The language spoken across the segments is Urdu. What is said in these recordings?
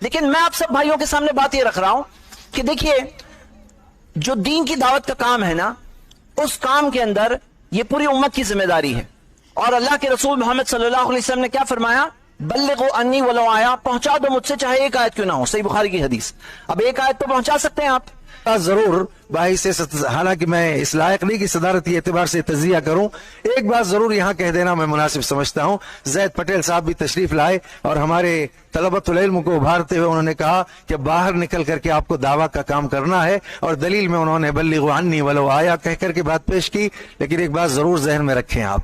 لیکن میں آپ سب بھائیوں کے سامنے بات یہ رکھ رہا ہوں کہ دیکھیے جو دین کی دعوت کا کام ہے نا، اس کام کے اندر یہ پوری امت کی ذمہ داری ہے. اور اللہ کے رسول محمد صلی اللہ علیہ وسلم نے کیا فرمایا؟ بلغوا انی ولو آیا، پہنچا دو مجھ سے چاہے ایک آیت کیوں نہ ہو. صحیح بخاری کی حدیث. اب ایک آیت تو پہنچا سکتے ہیں آپ. ضرور بھائی سے، حالانکہ میں اس لائق نہیں کہ صدارتی اعتبار سے تجزیہ کروں، ایک بات ضرور یہاں کہہ دینا میں مناسب سمجھتا ہوں. زید پٹیل صاحب بھی تشریف لائے اور ہمارے طلبۃ العلم کو ابھارتے ہوئے انہوں نے کہا کہ باہر نکل کر کے آپ کو دعویٰ کا کام کرنا ہے، اور دلیل میں انہوں نے بلغوا عنی ولو آیا کہہ کر کے بات پیش کی. لیکن ایک بات ضرور ذہن میں رکھیں آپ،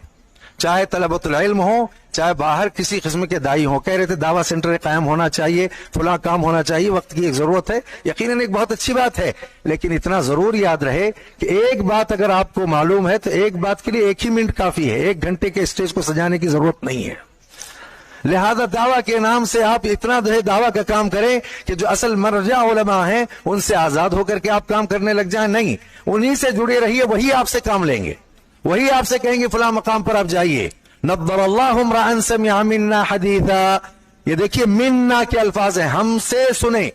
چاہے طلبۃ العلم ہوں چاہے باہر کسی قسم کے دائی ہوں، کہہ رہے تھے دعویٰ سینٹر قائم ہونا چاہیے، فلاں کام ہونا چاہیے، وقت کی ایک ضرورت ہے، یقیناً ایک بہت اچھی بات ہے. لیکن اتنا ضرور یاد رہے کہ ایک بات اگر آپ کو معلوم ہے تو ایک بات کے لیے 1 ہی منٹ کافی ہے، 1 گھنٹے کے اسٹیج کو سجانے کی ضرورت نہیں ہے. لہذا دعویٰ کے نام سے آپ اتنا جو ہے دعویٰ کا کام کریں کہ جو اصل مرجع علماء ہیں ان سے آزاد ہو کر کے آپ کام کرنے لگ جائیں. نہیں، انہی سے جڑے رہیے، وہی آپ سے کام لیں گے، وہی آپ سے کہیں گے فلاں مقام پر آپ جائیے. نضر اللہ امرأ سمع منا حدیثا، یہ دیکھیے منا کے الفاظ ہیں، ہم سے سنیں.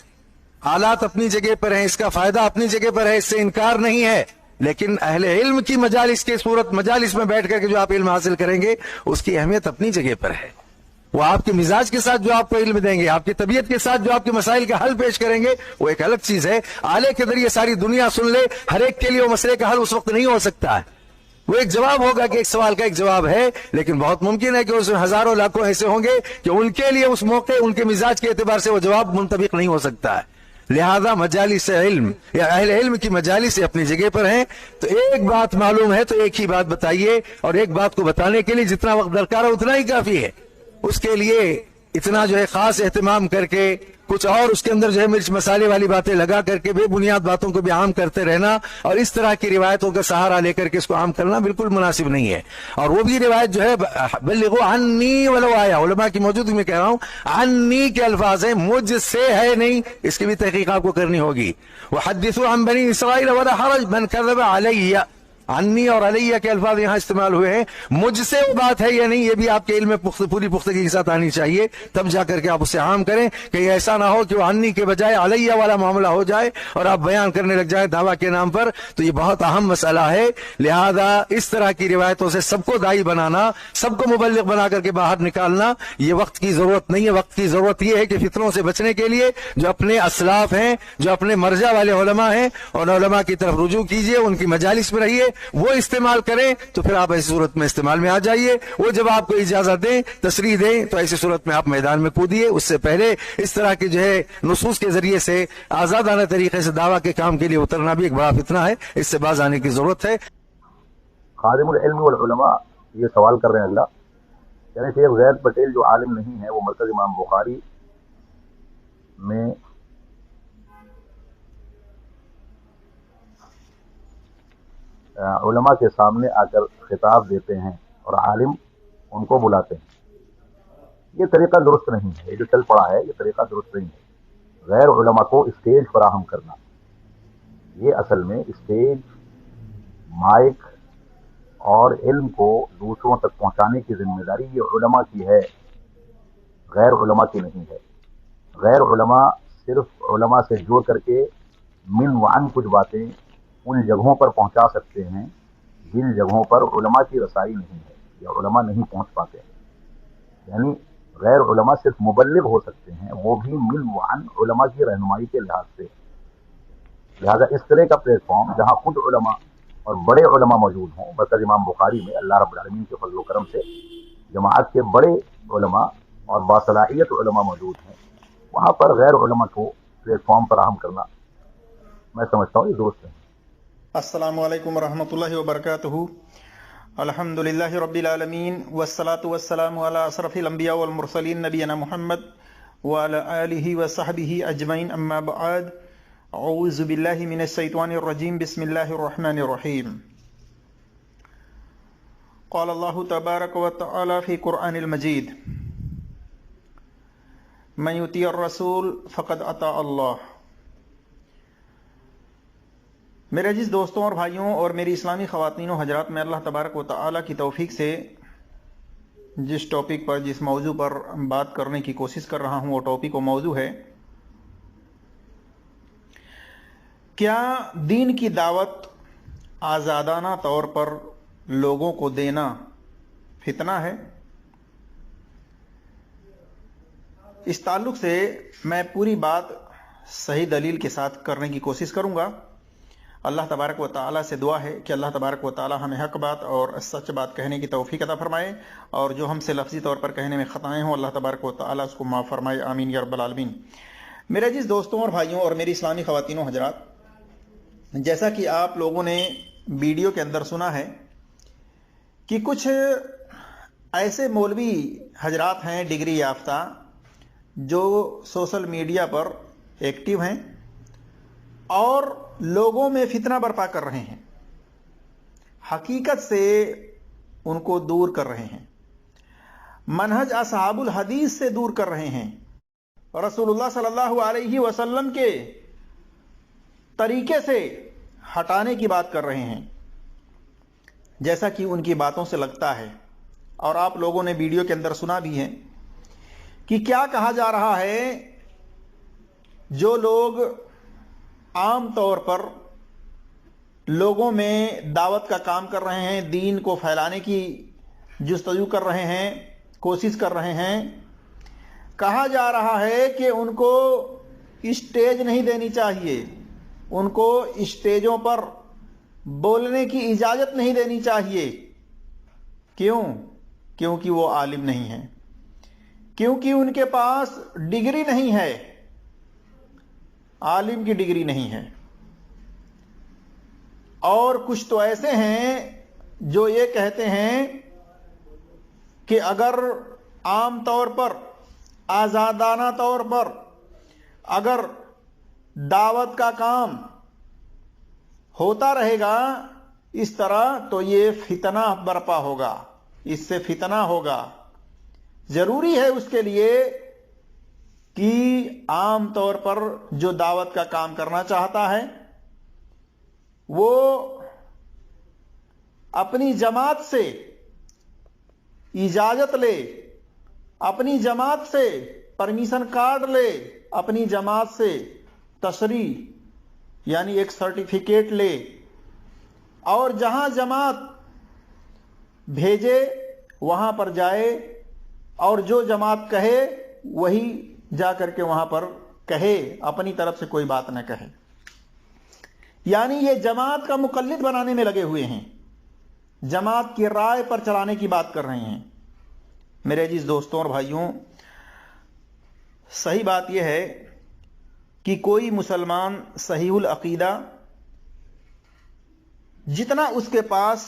حالات اپنی جگہ پر ہیں، اس کا فائدہ اپنی جگہ پر ہے، اس سے انکار نہیں ہے. لیکن اہل علم کی مجالس کے صورت، مجالس میں بیٹھ کر کے جو آپ علم حاصل کریں گے اس کی اہمیت اپنی جگہ پر ہے. وہ آپ کے مزاج کے ساتھ جو آپ کو علم دیں گے، آپ کی طبیعت کے ساتھ جو آپ کے مسائل کا حل پیش کریں گے، وہ ایک الگ چیز ہے. آلے کے ذریعے ساری دنیا سن لے، ہر ایک کے لیے وہ مسئلے کا حل اس وقت نہیں ہو سکتا ہے. وہ ایک جواب ہوگا کہ ایک سوال کا ایک جواب ہے، لیکن بہت ممکن ہے کہ اس میں ہزاروں لاکھوں ایسے ہوں گے کہ ان کے لیے اس موقع ان کے مزاج کے اعتبار سے وہ جواب منطبق نہیں ہو سکتا ہے. لہذا مجالس علم یا اہل علم کی مجالس اپنی جگہ پر ہیں. تو ایک بات معلوم ہے تو ایک ہی بات بتائیے، اور ایک بات کو بتانے کے لیے جتنا وقت درکار ہے اتنا ہی کافی ہے. اس کے لیے اتنا جو ہے خاص اہتمام کر کے کچھ اور اس کے اندر جو ہے مرچ مسالے والی باتیں لگا کر کے بے بنیاد باتوں کو بھی عام کرتے رہنا اور اس طرح کی روایتوں کا سہارا لے کر کے اس کو عام کرنا بالکل مناسب نہیں ہے. اور وہ بھی روایت جو ہے بلغوا عنی ولو آیا، علماء کی موجودگی میں کہہ رہا ہوں، عنی کے الفاظ ہیں، مجھ سے ہے نہیں، اس کی بھی تحقیق آپ کو کرنی ہوگی. وحدثوا عن بنی اسرائیل ولا حرج من کذب علی، عنی اور علیہ کے الفاظ یہاں استعمال ہوئے ہیں. مجھ سے وہ بات ہے یا نہیں یہ بھی آپ کے علم میں پوری پختگی کے ساتھ آنی چاہیے، تب جا کر کے آپ اسے عام کریں. کہیں ایسا نہ ہو کہ وہ عنی کے بجائے علیہ والا معاملہ ہو جائے اور آپ بیان کرنے لگ جائیں دعویٰ کے نام پر. تو یہ بہت اہم مسئلہ ہے. لہذا اس طرح کی روایتوں سے سب کو دائی بنانا، سب کو مبلغ بنا کر کے باہر نکالنا، یہ وقت کی ضرورت نہیں ہے. وقت کی ضرورت یہ ہے کہ فتنوں سے بچنے کے لیے جو اپنے اسلاف ہیں، جو اپنے مرجع والے علماء ہیں، اور علماء کی طرف رجوع کیجئے، ان کی مجالس میں رہیے، وہ استعمال کریں تو پھر آپ ایسی صورت میں استعمال میں آ جائیے. وہ جب آپ کو اجازت دیں، تصریح دیں، تو ایسی صورت میں آپ میدان میں کودیے. اس سے پہلے اس طرح کے جو ہے نصوص کے ذریعے سے آزادانہ طریقے سے دعویٰ کے کام کے لیے اترنا بھی ایک بڑا فتنہ ہے، اس سے باز آنے کی ضرورت ہے. خادم العلم والعلماء یہ سوال کر رہے ہیں اللہ، یعنی شیخ زید پٹیل جو عالم نہیں ہے وہ مرکز امام بخاری میں علماء کے سامنے آ کر خطاب دیتے ہیں اور عالم ان کو بلاتے ہیں. یہ طریقہ درست نہیں ہے، یہ جو چل پڑا ہے یہ طریقہ درست نہیں ہے. غیر علماء کو اسٹیج فراہم کرنا، یہ اصل میں اسٹیج، مائک اور علم کو دوسروں تک پہنچانے کی ذمہ داری یہ علماء کی ہے، غیر علماء کی نہیں ہے. غیر علماء صرف علماء سے جڑ کر کے من وعن کچھ باتیں ان جگہوں پر پہنچا سکتے ہیں جن جگہوں پر علماء کی رسائی نہیں ہے یا علماء نہیں پہنچ پاتے ہیں. یعنی غیر علماء صرف مبلغ ہو سکتے ہیں، وہ بھی من وعن علماء کی رہنمائی کے لحاظ سے. لہذا اس طرح کا پلیٹ فارم جہاں خود علماء اور بڑے علماء موجود ہوں، مرکز امام بخاری میں اللہ رب العالمین کے فضل و کرم سے جماعت کے بڑے علماء اور باصلاحیت علماء موجود ہیں، وہاں پر غیر علماء کو پلیٹ فارم فراہم کرنا میں سمجھتا ہوں یہ درست ہے. السلام علیکم ورحمۃ اللہ وبرکاتہ. الحمد للہ رب العالمین والصلاة والسلام علی اشرف الانبیاء والمرسلین نبینا محمد وعلی آلہ وصحبہ اجمعین، اما بعد. اعوذ باللہ من الشیطان الرجیم، بسم اللہ الرحمن الرحیم. قال اللہ تبارک وتعالی فی قرآن المجید: من یطیع الرسول فقد اطاع اللہ. میرے عزیز دوستوں اور بھائیوں اور میری اسلامی خواتین و حضرات، میں اللہ تبارک و تعالیٰ کی توفیق سے جس ٹاپک پر، جس موضوع پر بات کرنے کی کوشش کر رہا ہوں، وہ ٹاپک و موضوع ہے کیا دین کی دعوت آزادانہ طور پر لوگوں کو دینا فتنہ ہے؟ اس تعلق سے میں پوری بات صحیح دلیل کے ساتھ کرنے کی کوشش کروں گا۔ اللہ تبارک و تعالیٰ سے دعا ہے کہ اللہ تبارک و تعالیٰ ہمیں حق بات اور سچ بات کہنے کی توفیق عطا فرمائے، اور جو ہم سے لفظی طور پر کہنے میں خطائیں ہوں اللہ تبارک و تعالیٰ اس کو معاف فرمائے، آمین یا رب العالمین۔ میرے عزیز دوستوں اور بھائیوں اور میری اسلامی خواتین و حضرات، جیسا کہ آپ لوگوں نے ویڈیو کے اندر سنا ہے کہ کچھ ایسے مولوی حضرات ہیں ڈگری یافتہ جو سوشل میڈیا پر ایکٹیو ہیں اور لوگوں میں فتنہ برپا کر رہے ہیں، حقیقت سے ان کو دور کر رہے ہیں، منہج اصحاب الحدیث سے دور کر رہے ہیں، رسول اللہ صلی اللہ علیہ وسلم کے طریقے سے ہٹانے کی بات کر رہے ہیں، جیسا کہ ان کی باتوں سے لگتا ہے، اور آپ لوگوں نے ویڈیو کے اندر سنا بھی ہے کہ کیا کہا جا رہا ہے۔ جو لوگ عام طور پر لوگوں میں دعوت کا کام کر رہے ہیں، دین کو پھیلانے کی جستجو کر رہے ہیں، کوشش کر رہے ہیں، کہا جا رہا ہے کہ ان کو اسٹیج نہیں دینی چاہیے، ان کو اسٹیجوں پر بولنے کی اجازت نہیں دینی چاہیے۔ کیوں؟ کیونکہ وہ عالم نہیں ہیں، کیونکہ ان کے پاس ڈگری نہیں ہے، عالم کی ڈگری نہیں ہے۔ اور کچھ تو ایسے ہیں جو یہ کہتے ہیں کہ اگر عام طور پر آزادانہ طور پر اگر دعوت کا کام ہوتا رہے گا اس طرح تو یہ فتنہ برپا ہوگا، اس سے فتنہ ہوگا۔ ضروری ہے اس کے لیے کہ عام طور پر جو دعوت کا کام کرنا چاہتا ہے وہ اپنی جماعت سے اجازت لے، اپنی جماعت سے پرمیشن کارڈ لے، اپنی جماعت سے تصریح یعنی ایک سرٹیفکیٹ لے، اور جہاں جماعت بھیجے وہاں پر جائے، اور جو جماعت کہے وہی جا کر کے وہاں پر کہے، اپنی طرف سے کوئی بات نہ کہے۔ یعنی یہ جماعت کا مقلد بنانے میں لگے ہوئے ہیں، جماعت کی رائے پر چلانے کی بات کر رہے ہیں۔ میرے عزیز دوستوں اور بھائیوں، صحیح بات یہ ہے کہ کوئی مسلمان صحیح العقیدہ جتنا اس کے پاس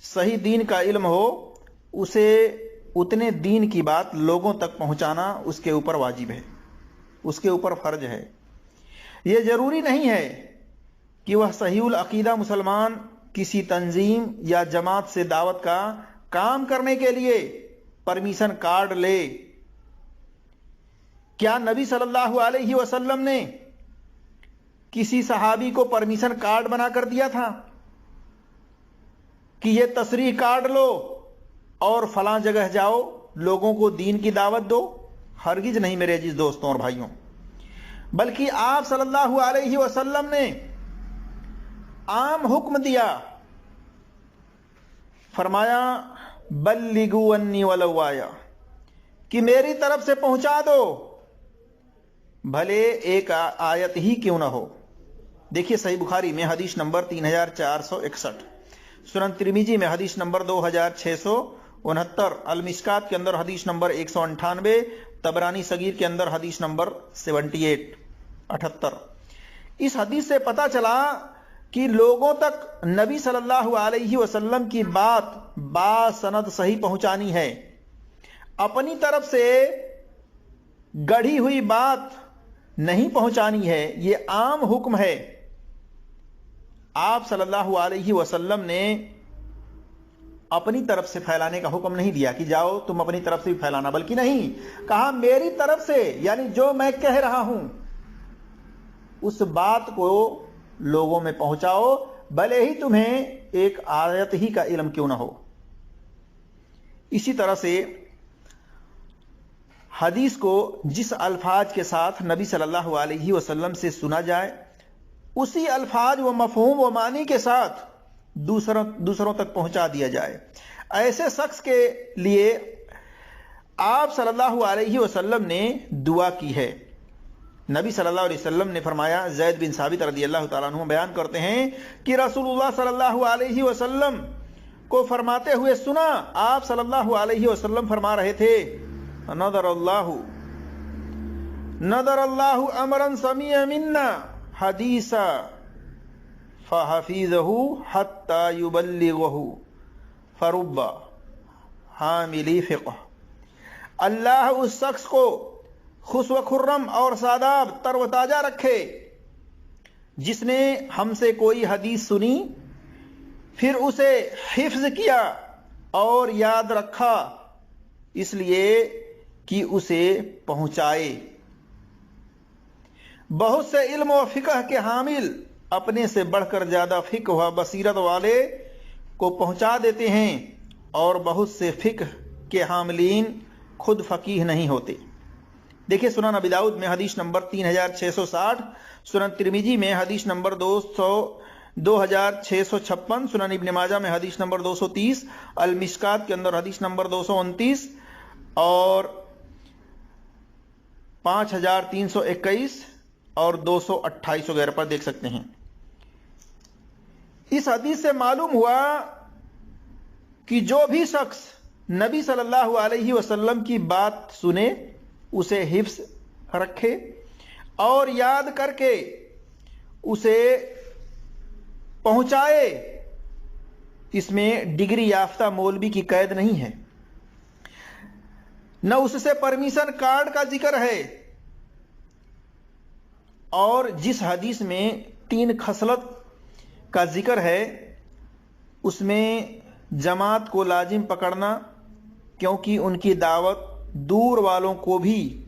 صحیح دین کا علم ہو، اسے اتنے دین کی بات لوگوں تک پہنچانا اس کے اوپر واجب ہے، اس کے اوپر فرض ہے۔ یہ ضروری نہیں ہے کہ وہ صحیح العقیدہ مسلمان کسی تنظیم یا جماعت سے دعوت کا کام کرنے کے لیے پرمیشن کارڈ لے۔ کیا نبی صلی اللہ علیہ وسلم نے کسی صحابی کو پرمیشن کارڈ بنا کر دیا تھا کہ یہ تصریح کارڈ لو اور فلاں جگہ جاؤ، لوگوں کو دین کی دعوت دو؟ ہرگز نہیں میرے عزیز دوستوں اور بھائیوں، بلکہ آپ صلی اللہ علیہ وسلم نے عام حکم دیا، فرمایا بلغوا انی ولو آیا، کہ میری طرف سے پہنچا دو بھلے ایک آیت ہی کیوں نہ ہو۔ دیکھیے صحیح بخاری میں حدیث نمبر 3461، سنن ترمذی میں حدیث نمبر 2669، المشکات کے اندر حدیث نمبر 198، طبرانی صغیر کے اندر حدیث نمبر 78۔ اس حدیث سے پتہ چلا کہ لوگوں تک نبی صلی اللہ علیہ وسلم کی بات باسند صحیح پہنچانی ہے، اپنی طرف سے گڑھی ہوئی بات نہیں پہنچانی ہے۔ یہ عام حکم ہے۔ آپ صلی اللہ علیہ وسلم نے اپنی طرف سے پھیلانے کا حکم نہیں دیا کہ جاؤ تم اپنی طرف سے بھی پھیلانا، بلکہ نہیں، کہا میری طرف سے، یعنی جو میں کہہ رہا ہوں اس بات کو لوگوں میں پہنچاؤ، بھلے ہی تمہیں ایک آیت ہی کا علم کیوں نہ ہو۔ اسی طرح سے حدیث کو جس الفاظ کے ساتھ نبی صلی اللہ علیہ وسلم سے سنا جائے اسی الفاظ و مفہوم و معنی کے ساتھ دوسروں تک پہنچا دیا جائے۔ ایسے شخص کے لیے آپ صلی اللہ علیہ وسلم نے دعا کی ہے۔ نبی صلی اللہ علیہ وسلم نے فرمایا، زید بن ثابت رضی اللہ تعالیٰ عنہ بیان کرتے ہیں کہ رسول اللہ صلی اللہ علیہ وسلم کو فرماتے ہوئے سنا، آپ صلی اللہ علیہ وسلم فرما رہے تھے، نظر اللہ امرا سمیع منا حدیثا فحفظہ حتی یبلغہ فرب حاملی فقہ۔ اللہ اس شخص کو خوش و خرم اور شاداب تر و تازہ رکھے جس نے ہم سے کوئی حدیث سنی، پھر اسے حفظ کیا اور یاد رکھا، اس لیے کہ اسے پہنچائے۔ بہت سے علم و فقہ کے حامل اپنے سے بڑھ کر زیادہ فقہ و بصیرت والے کو پہنچا دیتے ہیں، اور بہت سے فقہ کے حاملین خود فقیہ نہیں ہوتے۔ دیکھیں سنن ابی داؤد میں حدیث نمبر 3660، سنن ترمذی میں حدیث نمبر 2656، سنن ابن ماجہ میں حدیث نمبر 230، المشکات کے اندر حدیث نمبر 229 اور 5321 اور 228 وغیرہ پر دیکھ سکتے ہیں۔ اس حدیث سے معلوم ہوا کہ جو بھی شخص نبی صلی اللہ علیہ وسلم کی بات سنے اسے حفظ رکھے اور یاد کر کے اسے پہنچائے، اس میں ڈگری یافتہ مولوی کی قید نہیں ہے، نہ اس سے پرمیشن کارڈ کا ذکر ہے، اور جس حدیث میں 3 خصلت کا ذکر ہے اس میں جماعت کو لازم پکڑنا، کیونکہ ان کی دعوت دور والوں کو بھی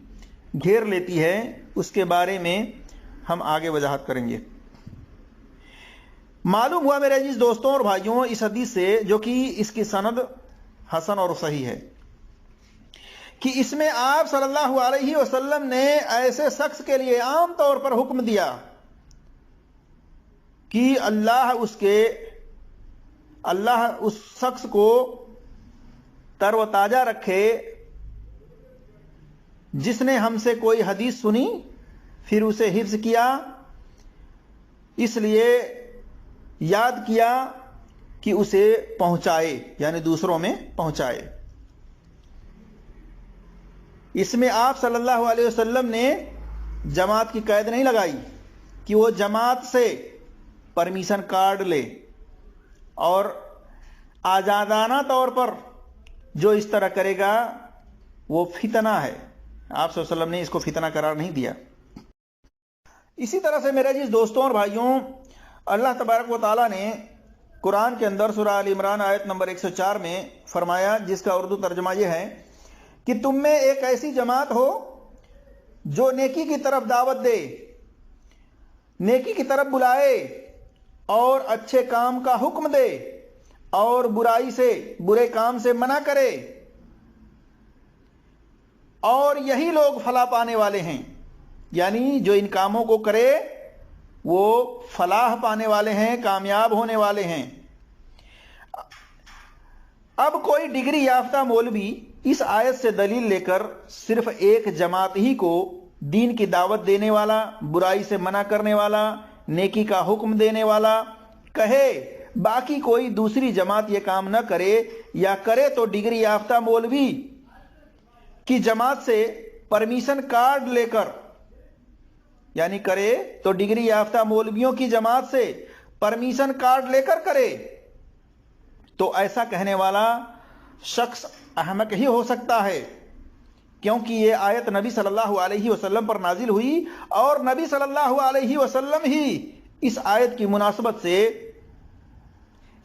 گھیر لیتی ہے، اس کے بارے میں ہم آگے وضاحت کریں گے۔ معلوم ہوا میرے عزیز دوستوں اور بھائیوں اس حدیث سے، جو کہ اس کی سند حسن اور صحیح ہے، کہ اس میں آپ صلی اللہ علیہ وسلم نے ایسے شخص کے لیے عام طور پر حکم دیا کہ اللہ اس شخص کو تر و تازہ رکھے جس نے ہم سے کوئی حدیث سنی پھر اسے حفظ کیا، اس لیے یاد کیا کہ اسے پہنچائے، یعنی دوسروں میں پہنچائے۔ اس میں آپ صلی اللہ علیہ وسلم نے جماعت کی قید نہیں لگائی کہ وہ جماعت سے پرمیشن کارڈ لے، اور آزادانہ طور پر جو اس طرح کرے گا وہ فتنہ ہے۔ آپ صلی اللہ علیہ وسلم نے اس کو فتنہ قرار نہیں دیا۔ اسی طرح سے میرے عزیز دوستوں اور بھائیوں، اللہ تبارک و تعالیٰ نے قرآن کے اندر سورہ آل عمران آیت نمبر 104 میں فرمایا، جس کا اردو ترجمہ یہ ہے کہ تم میں ایک ایسی جماعت ہو جو نیکی کی طرف دعوت دے، نیکی کی طرف بلائے اور اچھے کام کا حکم دے اور برائی سے، برے کام سے منع کرے، اور یہی لوگ فلاح پانے والے ہیں، یعنی جو ان کاموں کو کرے وہ فلاح پانے والے ہیں، کامیاب ہونے والے ہیں۔ اب کوئی ڈگری یافتہ مولوی اس آیت سے دلیل لے کر صرف ایک جماعت ہی کو دین کی دعوت دینے والا، برائی سے منع کرنے والا، نیکی کا حکم دینے والا کہے، باقی کوئی دوسری جماعت یہ کام نہ کرے، یا کرے تو ڈگری یافتہ مولوی کی جماعت سے پرمیشن کارڈ لے کر، یعنی کرے تو ڈگری یافتہ مولویوں کی جماعت سے پرمیشن کارڈ لے کر کرے، تو ایسا کہنے والا شخص احمق ہی ہو سکتا ہے، کیونکہ یہ آیت نبی صلی اللہ علیہ وسلم پر نازل ہوئی، اور نبی صلی اللہ علیہ وسلم ہی اس آیت کی مناسبت سے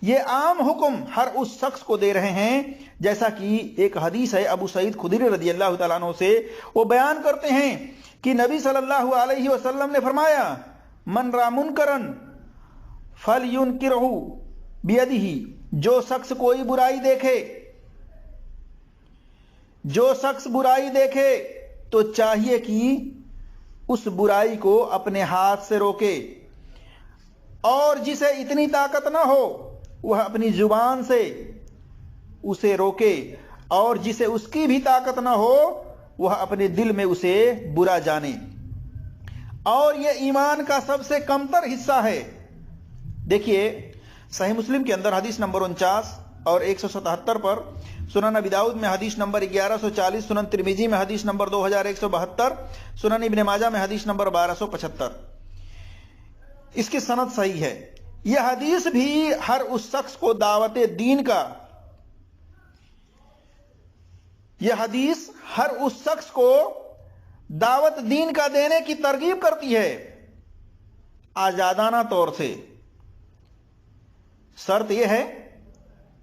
یہ عام حکم ہر اس شخص کو دے رہے ہیں، جیسا کہ ایک حدیث ہے ابو سعید خدری رضی اللہ تعالیٰ عنہ سے، وہ بیان کرتے ہیں کہ نبی صلی اللہ علیہ وسلم نے فرمایا، من را منکرن فلیونکرہ بیدہ، جو شخص کوئی برائی دیکھے، جو شخص برائی دیکھے تو چاہیے کہ اس برائی کو اپنے ہاتھ سے روکے، اور جسے اتنی طاقت نہ ہو وہ اپنی زبان سے اسے روکے، اور جسے اس کی بھی طاقت نہ ہو وہ اپنے دل میں اسے برا جانے، اور یہ ایمان کا سب سے کمتر حصہ ہے۔ دیکھیے صحیح مسلم کے اندر حدیث نمبر 49 اور 177 پر، سنن ابی داؤد میں حدیث نمبر 1140، سنن ترمذی میں حدیث نمبر 2172، سنن ابن ماجہ میں حدیث نمبر 1275، اس کی سند صحیح ہے۔ یہ حدیث بھی ہر اس شخص کو دعوت دین کا، یہ حدیث ہر اس شخص کو دعوت دین کا دینے کی ترغیب کرتی ہے، آزادانہ طور سے۔ شرط یہ ہے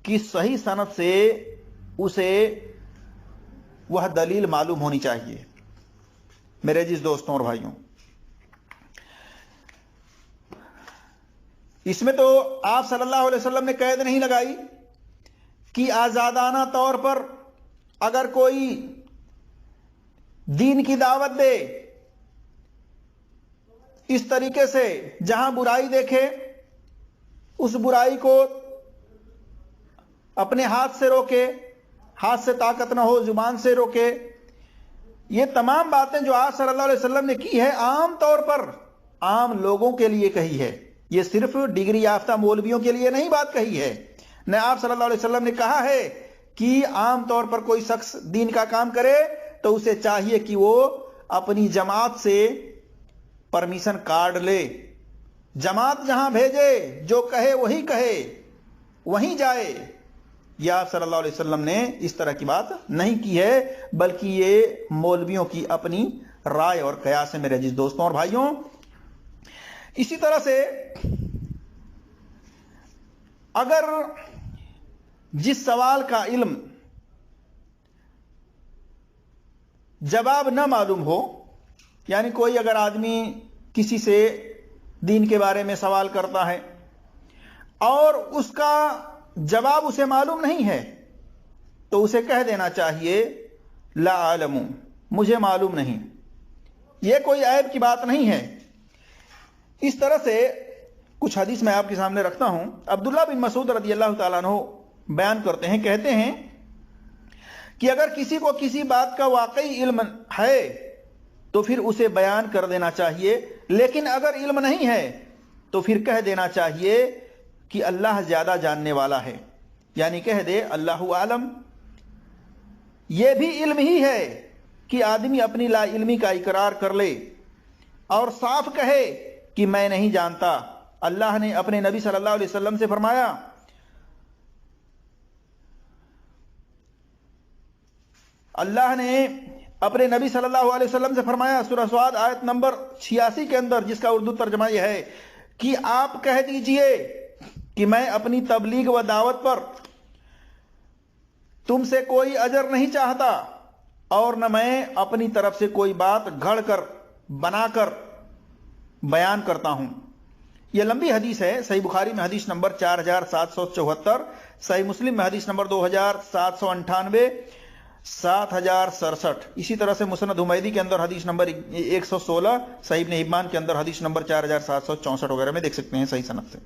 کہ صحیح سند سے اسے وہ دلیل معلوم ہونی چاہیے۔ میرے عزیز دوستوں اور بھائیوں، اس میں تو آپ صلی اللہ علیہ وسلم نے قید نہیں لگائی کہ آزادانہ طور پر اگر کوئی دین کی دعوت دے اس طریقے سے جہاں برائی دیکھے اس برائی کو اپنے ہاتھ سے روکے، ہاتھ سے طاقت نہ ہو زبان سے روکے، یہ تمام باتیں جو آپ صلی اللہ علیہ وسلم نے کی ہے عام طور پر عام لوگوں کے لیے کہی ہے، یہ صرف ڈگری یافتہ مولویوں کے لیے نہیں بات کہی ہے۔ نہ آپ صلی اللہ علیہ وسلم نے کہا ہے کہ عام طور پر کوئی شخص دین کا کام کرے تو اسے چاہیے کہ وہ اپنی جماعت سے پرمیشن کارڈ لے، جماعت جہاں بھیجے جو کہے وہی کہے وہیں جائے۔ یہ آپ صلی اللہ علیہ وسلم نے اس طرح کی بات نہیں کی ہے، بلکہ یہ مولویوں کی اپنی رائے اور قیاس ہے۔ میرے عزیز دوستوں اور بھائیوں، اسی طرح سے اگر جس سوال کا علم جواب نہ معلوم ہو، یعنی کوئی اگر آدمی کسی سے دین کے بارے میں سوال کرتا ہے اور اس کا جواب اسے معلوم نہیں ہے تو اسے کہہ دینا چاہیے لا علم، مجھے معلوم نہیں، یہ کوئی عیب کی بات نہیں ہے۔ اس طرح سے کچھ حدیث میں آپ کے سامنے رکھتا ہوں۔ عبداللہ بن مسعود رضی اللہ تعالیٰ عنہ بیان کرتے ہیں، کہتے ہیں کہ اگر کسی کو کسی بات کا واقعی علم ہے تو پھر اسے بیان کر دینا چاہیے، لیکن اگر علم نہیں ہے تو پھر کہہ دینا چاہیے کہ اللہ زیادہ جاننے والا ہے، یعنی کہہ دے اللہ عالم۔ یہ بھی علم ہی ہے کہ آدمی اپنی لا علمی کا اقرار کر لے اور صاف کہے کہ میں نہیں جانتا۔ اللہ نے اپنے نبی صلی اللہ علیہ وسلم سے فرمایا، اللہ نے اپنے نبی صلی اللہ علیہ وسلم سے فرمایا سورہ سعد آیت نمبر 86 کے اندر، جس کا اردو ترجمہ یہ ہے کہ آپ کہہ دیجئے کہ میں اپنی تبلیغ و دعوت پر تم سے کوئی اجر نہیں چاہتا اور نہ میں اپنی طرف سے کوئی بات گھڑ کر بنا کر بیان کرتا ہوں۔ یہ لمبی حدیث ہے، صحیح بخاری میں حدیث نمبر 4774، صحیح مسلم میں حدیث نمبر 2798، 7067، اسی طرح سے مسند حمیدی کے اندر حدیث نمبر 116، صحیح ابن حبان کے اندر حدیث نمبر 4764 وغیرہ میں دیکھ سکتے ہیں صحیح سند سے۔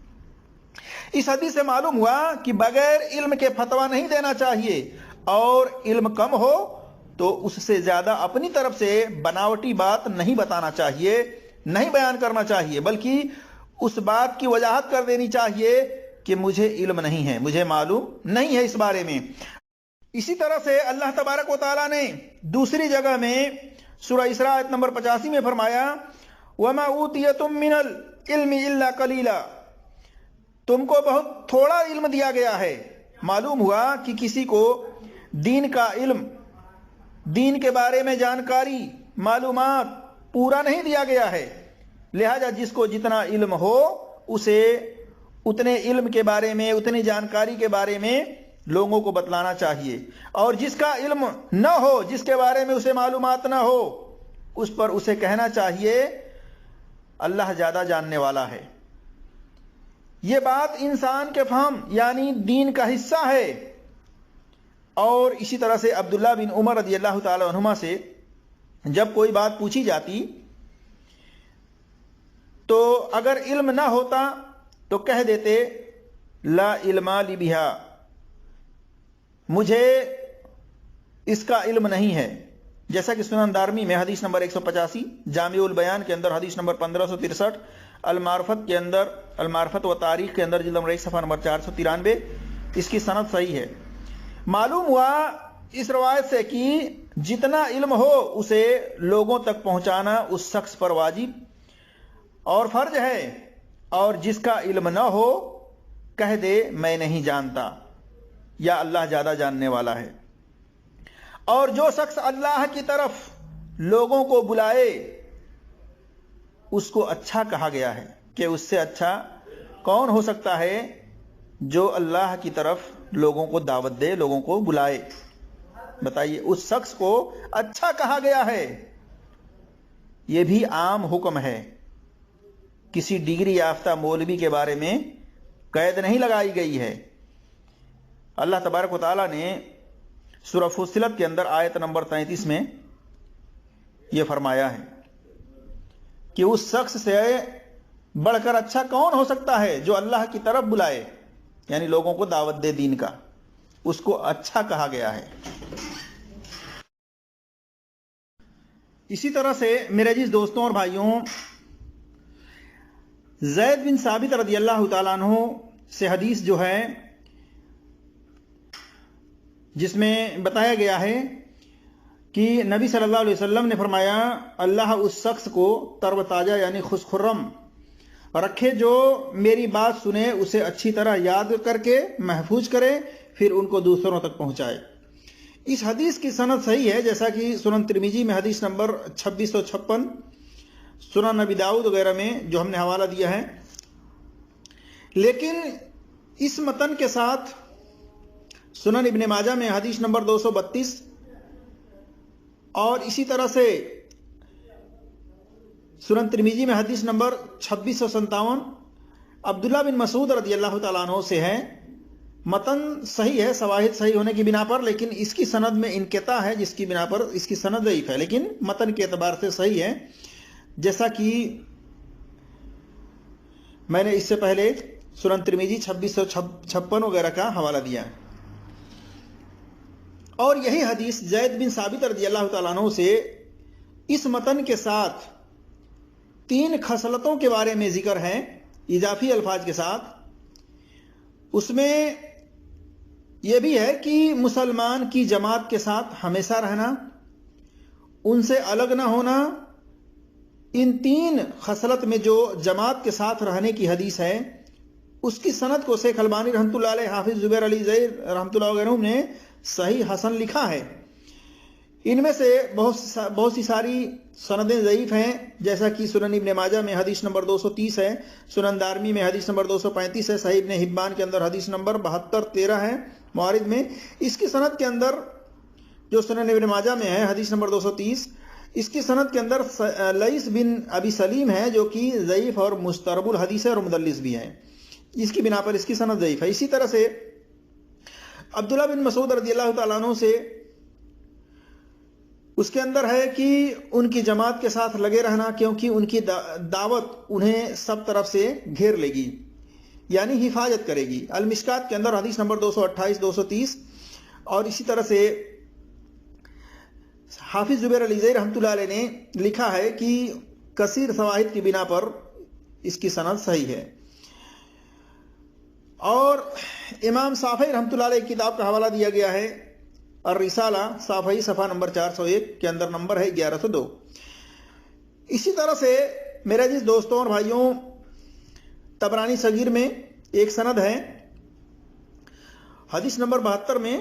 اس حدیث سے معلوم ہوا کہ بغیر علم کے فتویٰ نہیں دینا چاہیے، اور علم کم ہو تو اس سے زیادہ اپنی طرف سے بناوٹی بات نہیں بتانا چاہیے، نہیں بیان کرنا چاہیے، بلکہ اس بات کی وضاحت کر دینی چاہیے کہ مجھے علم نہیں ہے، مجھے معلوم نہیں ہے اس بارے میں۔ اسی طرح سے اللہ تبارک و تعالیٰ نے دوسری جگہ میں سورہ اسراء آیت نمبر 85 میں فرمایا وَمَا أُوتِيَتُم مِّنَ الْعِلْمِ إِلَّا قَلِيلًا، تم کو بہت تھوڑا علم دیا گیا ہے۔ معلوم ہوا کہ کسی کو دین کا علم، دین کے بارے میں جانکاری، معلومات پورا نہیں دیا گیا ہے، لہذا جس کو جتنا علم ہو اسے اتنے علم کے بارے میں، اتنی جانکاری کے بارے میں لوگوں کو بتلانا چاہیے، اور جس کا علم نہ ہو، جس کے بارے میں اسے معلومات نہ ہو، اس پر اسے کہنا چاہیے اللہ زیادہ جاننے والا ہے۔ یہ بات انسان کے فہم یعنی دین کا حصہ ہے۔ اور اسی طرح سے عبداللہ بن عمر رضی اللہ تعالی عنہما سے جب کوئی بات پوچھی جاتی تو اگر علم نہ ہوتا تو کہہ دیتے لا علم لی بہا، مجھے اس کا علم نہیں ہے، جیسا کہ سنن دارمی میں حدیث نمبر 185، جامع البیان کے اندر حدیث نمبر 1563، المعرفت کے اندر، المعرفت و تاریخ کے اندر جلد نمبر 1 صفحہ نمبر 493، اس کی سند صحیح ہے۔ معلوم ہوا اس روایت سے کہ جتنا علم ہو اسے لوگوں تک پہنچانا اس شخص پر واجب اور فرض ہے، اور جس کا علم نہ ہو کہہ دے میں نہیں جانتا یا اللہ زیادہ جاننے والا ہے۔ اور جو شخص اللہ کی طرف لوگوں کو بلائے اس کو اچھا کہا گیا ہے، کہ اس سے اچھا کون ہو سکتا ہے جو اللہ کی طرف لوگوں کو دعوت دے، لوگوں کو بلائے۔ بتائیے، اس شخص کو اچھا کہا گیا ہے۔ یہ بھی عام حکم ہے، کسی ڈگری یافتہ مولوی کے بارے میں قید نہیں لگائی گئی ہے۔ اللہ تبارک و تعالیٰ نے سورہ فصلت کے اندر آیت نمبر 33 میں یہ فرمایا ہے کہ اس شخص سے بڑھ کر اچھا کون ہو سکتا ہے جو اللہ کی طرف بلائے، یعنی لوگوں کو دعوت دے دین کا، اس کو اچھا کہا گیا ہے۔ اسی طرح سے میرے عزیز دوستوں اور بھائیوں، زید بن ثابت رضی اللہ تعالیٰ عنہ سے حدیث جو ہے جس میں بتایا گیا ہے کہ نبی صلی اللہ علیہ وسلم نے فرمایا اللہ اس شخص کو تر و تازہ یعنی خوش خرم رکھے جو میری بات سنے، اسے اچھی طرح یاد کر کے محفوظ کرے، پھر ان کو دوسروں تک پہنچائے۔ اس حدیث کی سند صحیح ہے، جیسا کہ سنن ترمذی میں حدیث نمبر 2656، سنن نبی داؤد وغیرہ میں جو ہم نے حوالہ دیا ہے، لیکن اس متن کے ساتھ سنن ابن ماجہ میں حدیث نمبر 232 اور اسی طرح سے سنن ترمذی میں حدیث نمبر 2657 عبداللہ بن مسعود رضی اللہ تعالیٰ عنہ سے ہے۔ متن صحیح ہے شواہد صحیح ہونے کی بنا پر، لیکن اس کی سند میں انقطاع ہے جس کی بنا پر اس کی سند ضعیف ہے، لیکن متن کے اعتبار سے صحیح ہے، جیسا کہ میں نے اس سے پہلے سنن ترمذی 2656 وغیرہ کا حوالہ دیا ہے۔ اور یہی حدیث زید بن ثابت رضی اللہ تعالیٰ عنہ سے اس متن کے ساتھ 3 خصلتوں کے بارے میں ذکر ہے اضافی الفاظ کے ساتھ۔ اس میں یہ بھی ہے کہ مسلمان کی جماعت کے ساتھ ہمیشہ رہنا، ان سے الگ نہ ہونا۔ ان 3 خصلت میں جو جماعت کے ساتھ رہنے کی حدیث ہے اس کی سند کو شیخ البانی رحمۃ اللہ علیہ، حافظ زبیر علی زئی رحمۃ اللہ وغیرہ نے صحیح حسن لکھا ہے۔ ان میں سے بہت سی ساری سندیں ضعیف ہیں، جیسا کہ سنن ابن ماجہ میں حدیث نمبر 230 ہے، سنن دارمی میں حدیث نمبر 235 ہے، صحیح ابن حبان کے اندر حدیث نمبر 7213 ہے موارد میں۔ اس کی سند کے اندر جو سنن ابن ماجہ میں ہے حدیث نمبر 230، اس کی سند کے اندر لیث بن ابی سلیم ہے جو کہ ضعیف اور مسترب الحدیث ہے اور مدلس بھی ہے، اس کی بنا پر اس کی سند ضعیف ہے۔ اسی طرح سے عبداللہ بن مسعود رضی اللہ تعالیٰ عنہ سے اس کے اندر ہے کہ ان کی جماعت کے ساتھ لگے رہنا، کیونکہ ان کی دعوت انہیں سب طرف سے گھیر لے گی، یعنی حفاظت کرے گی۔ المشکات کے اندر حدیث نمبر 228 230، اور اسی طرح سے حافظ زبیر علی زئی رحمۃ اللہ علیہ نے لکھا ہے کہ کثیر شواہد کی بنا پر اس کی سند صحیح ہے۔ اور امام صافعی رحمۃ اللہ علیہ کی کتاب کا حوالہ دیا گیا ہے الرسالہ صافعی صفحہ نمبر 401 کے اندر نمبر ہے 1102۔ اسی طرح سے میرے عزیز دوستوں اور بھائیوں، طبرانی صغیر میں ایک سند ہے حدیث نمبر 72 میں،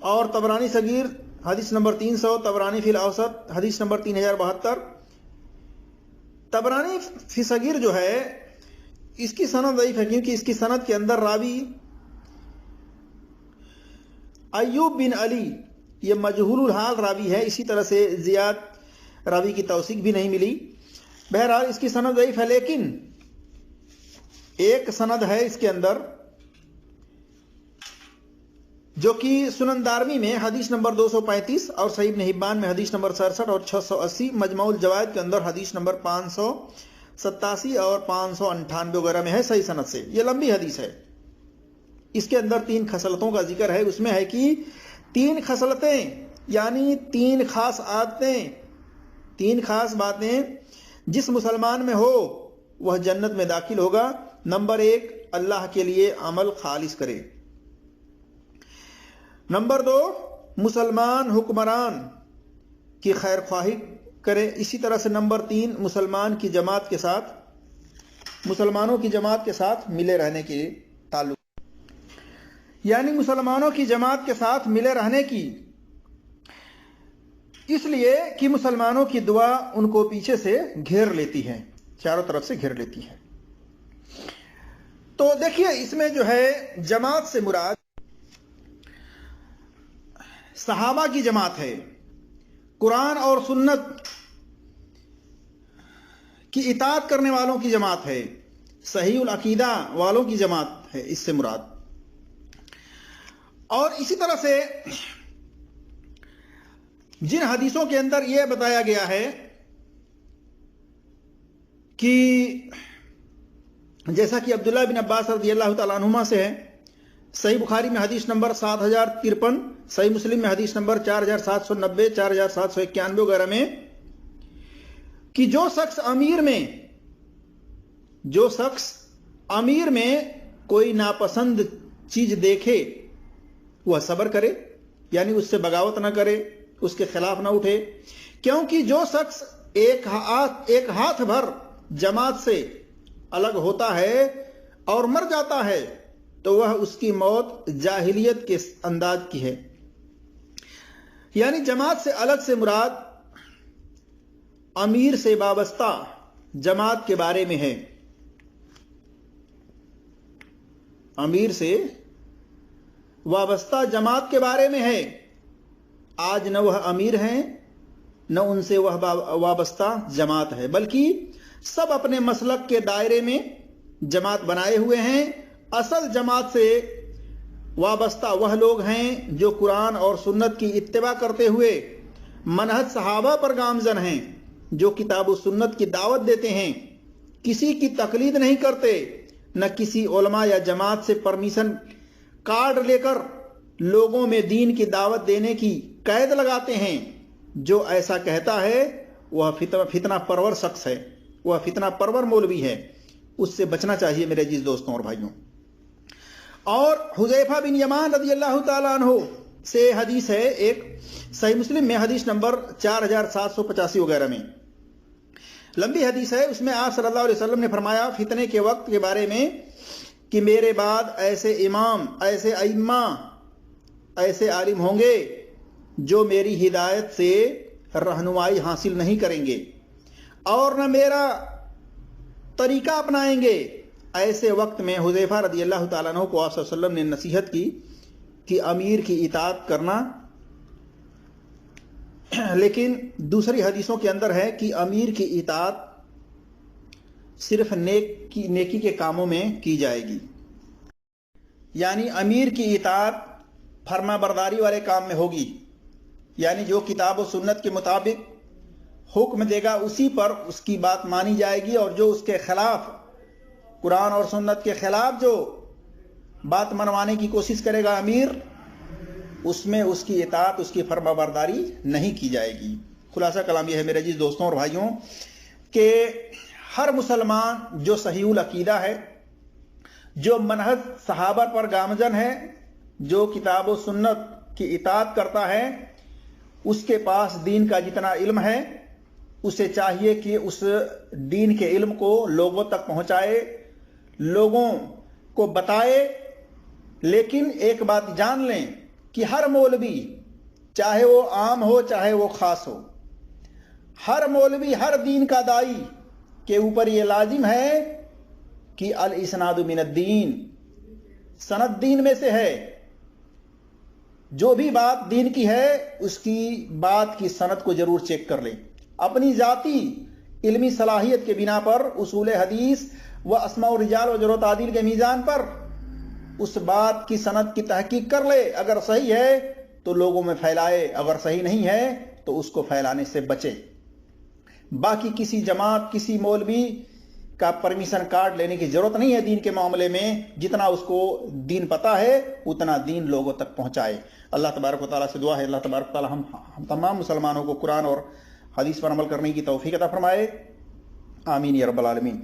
اور طبرانی صغیر حدیث نمبر 300، طبرانی فی الاوسط حدیث نمبر 3072۔ طبرانی فی صغیر جو ہے اس کی سند ضعیف ہے، کیونکہ اس کی سند کے اندر راوی ایوب بن علی یہ مجہول الحال راوی ہے، اسی طرح سے زیاد راوی کی توثیق بھی نہیں ملی۔ بہرحال اس کی سند ضعیف ہے، لیکن ایک سند ہے اس کے اندر جو کہ سنن دارمی میں حدیث نمبر 235 اور صحیح ابن حبان میں حدیث نمبر 67 اور 680، مجموع الجوائد کے اندر حدیث نمبر 87 اور 598 وغیرہ میں ہے صحیح سند سے. یہ لمبی حدیث ہے. اس کے اندر 3 خصلتوں کا ذکر ہے. اس میں ہے کہ 3 خصلتیں یعنی 3 خاص عادتیں، 3 خاص باتیں جس مسلمان میں ہو وہ جنت میں داخل ہوگا. نمبر 1، اللہ کے لیے عمل خالص کرے. نمبر 2، مسلمان حکمران کی خیر خواہی کرے. اسی طرح سے نمبر 3، مسلمانوں کی جماعت کے ساتھ ملے رہنے کے تعلق، یعنی مسلمانوں کی جماعت کے ساتھ ملے رہنے کی، اس لیے کہ مسلمانوں کی دعا ان کو پیچھے سے گھیر لیتی ہے، چاروں طرف سے گھیر لیتی ہے. تو دیکھیے اس میں جو ہے جماعت سے مراد صحابہ کی جماعت ہے، قرآن اور سنت کی اطاعت کرنے والوں کی جماعت ہے، صحیح العقیدہ والوں کی جماعت ہے اس سے مراد. اور اسی طرح سے جن حدیثوں کے اندر یہ بتایا گیا ہے کہ جیسا کہ عبداللہ بن عباس رضی اللہ تعالیٰ عنہما سے ہے، صحیح بخاری میں حدیث نمبر 7053، صحیح مسلم میں حدیث نمبر 4790، 4791 وغیرہ میں، کہ جو شخص امیر میں کوئی ناپسند چیز دیکھے وہ صبر کرے، یعنی اس سے بغاوت نہ کرے، اس کے خلاف نہ اٹھے. کیونکہ جو شخص ایک ہاتھ بھر جماعت سے الگ ہوتا ہے اور مر جاتا ہے تو وہ اس کی موت جاہلیت کے انداز کی ہے. یعنی جماعت سے الگ سے مراد امیر سے وابستہ جماعت کے بارے میں ہے. امیر سے وابستہ جماعت کے بارے میں ہے. آج نہ وہ امیر ہیں نہ ان سے وہ وابستہ جماعت ہے، بلکہ سب اپنے مسلک کے دائرے میں جماعت بنائے ہوئے ہیں. اصل جماعت سے وابستہ وہ لوگ ہیں جو قرآن اور سنت کی اتباع کرتے ہوئے منہج صحابہ پر گامزن ہیں، جو کتاب و سنت کی دعوت دیتے ہیں، کسی کی تقلید نہیں کرتے، نہ کسی علماء یا جماعت سے پرمیشن کارڈ لے کر لوگوں میں دین کی دعوت دینے کی قید لگاتے ہیں. جو ایسا کہتا ہے وہ فتنہ پرور شخص ہے، وہ فتنہ پرور مولوی ہے. اس سے بچنا چاہیے میرے عزیز دوستوں اور بھائیوں. اور حذیفہ بن یمان رضی اللہ تعالیٰ عنہ سے حدیث ہے ایک، صحیح مسلم میں حدیث نمبر 4785 وغیرہ میں، لمبی حدیث ہے. اس میں آپ صلی اللہ علیہ وسلم نے فرمایا فتنے کے وقت کے بارے میں کہ میرے بعد ایسے امام، ایسے ائمہ، ایسے عالم ہوں گے جو میری ہدایت سے رہنمائی حاصل نہیں کریں گے اور نہ میرا طریقہ اپنائیں گے. ایسے وقت میں حذیفہ رضی اللہ تعالیٰ عنہ کو آپ صلی اللہ علیہ وسلم نے نصیحت کی کہ امیر کی اطاعت کرنا، لیکن دوسری حدیثوں کے اندر ہے کہ امیر کی اطاعت صرف نیکی کے کاموں میں کی جائے گی. یعنی امیر کی اطاعت فرما برداری والے کام میں ہوگی، یعنی جو کتاب و سنت کے مطابق حکم دے گا اسی پر اس کی بات مانی جائے گی، اور جو اس کے خلاف، قرآن اور سنت کے خلاف جو بات منوانے کی کوشش کرے گا امیر، اس میں اس کی اطاعت، اس کی فرما برداری نہیں کی جائے گی. خلاصہ کلام یہ ہے میرے عزیز دوستوں اور بھائیوں کہ ہر مسلمان جو صحیح العقیدہ ہے، جو منہج صحابہ پر گامزن ہے، جو کتاب و سنت کی اطاعت کرتا ہے، اس کے پاس دین کا جتنا علم ہے اسے چاہیے کہ اس دین کے علم کو لوگوں تک پہنچائے، لوگوں کو بتائے. لیکن ایک بات جان لیں کہ ہر مولوی، چاہے وہ عام ہو چاہے وہ خاص ہو، ہر مولوی، ہر دین کا داعی کے اوپر یہ لازم ہے کہ الاسناد من الدین، سند دین میں سے ہے. جو بھی بات دین کی ہے اس کی بات کی سند کو ضرور چیک کر لیں. اپنی ذاتی علمی صلاحیت کے بنا پر اصول حدیث و اسماء الرجال و جرح و تعدیل کے میزان پر اس بات کی سند کی تحقیق کر لے. اگر صحیح ہے تو لوگوں میں پھیلائے، اگر صحیح نہیں ہے تو اس کو پھیلانے سے بچے. باقی کسی جماعت، کسی مولوی کا پرمیشن کارڈ لینے کی ضرورت نہیں ہے دین کے معاملے میں. جتنا اس کو دین پتا ہے اتنا دین لوگوں تک پہنچائے. اللہ تبارک و تعالیٰ سے دعا ہے اللہ تبارک و تعالیٰ ہم تمام مسلمانوں کو قرآن اور حدیث پر عمل کرنے کی توفیق عطا فرمائے. آمین یا رب العالمین.